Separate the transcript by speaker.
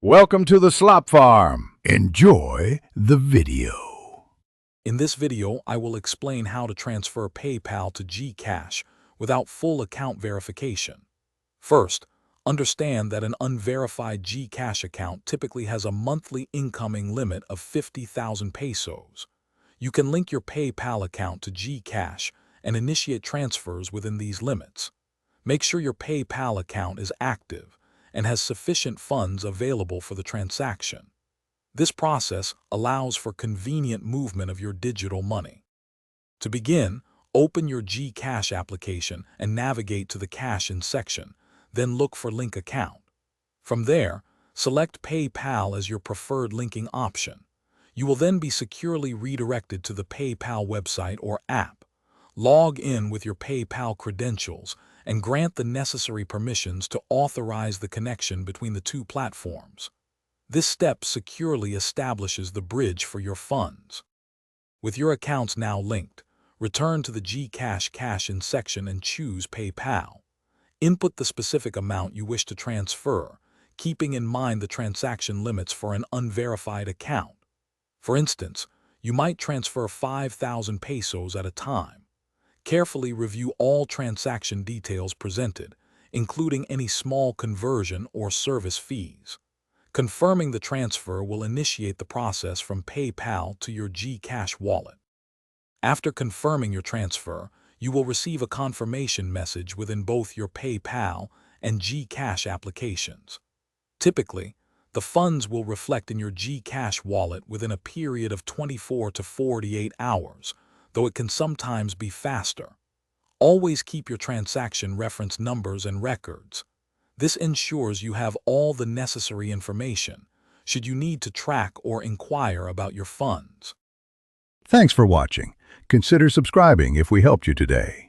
Speaker 1: Welcome to the Slop Farm. Enjoy the video.
Speaker 2: In this video, I will explain how to transfer PayPal to GCash without full account verification. First, understand that an unverified GCash account typically has a monthly incoming limit of 50,000 pesos. You can link your PayPal account to GCash and initiate transfers within these limits. Make sure your PayPal account is active and has sufficient funds available for the transaction. This process allows for convenient movement of your digital money. To begin, open your GCash application and navigate to the Cash In section, then look for Link Account. From there, select PayPal as your preferred linking option. You will then be securely redirected to the PayPal website or app. Log in with your PayPal credentials and grant the necessary permissions to authorize the connection between the two platforms. This step securely establishes the bridge for your funds. With your accounts now linked, return to the GCash Cash In section and choose PayPal. Input the specific amount you wish to transfer, keeping in mind the transaction limits for an unverified account. For instance, you might transfer 5,000 pesos at a time. Carefully review all transaction details presented, including any small conversion or service fees. Confirming the transfer will initiate the process from PayPal to your GCash wallet. After confirming your transfer, you will receive a confirmation message within both your PayPal and GCash applications. Typically, the funds will reflect in your GCash wallet within a period of 24 to 48 hours, though it can sometimes be faster. Always keep your transaction reference numbers and records. This ensures you have all the necessary information should you need to track or inquire about your funds.
Speaker 1: Thanks for watching. Consider subscribing if we helped you today.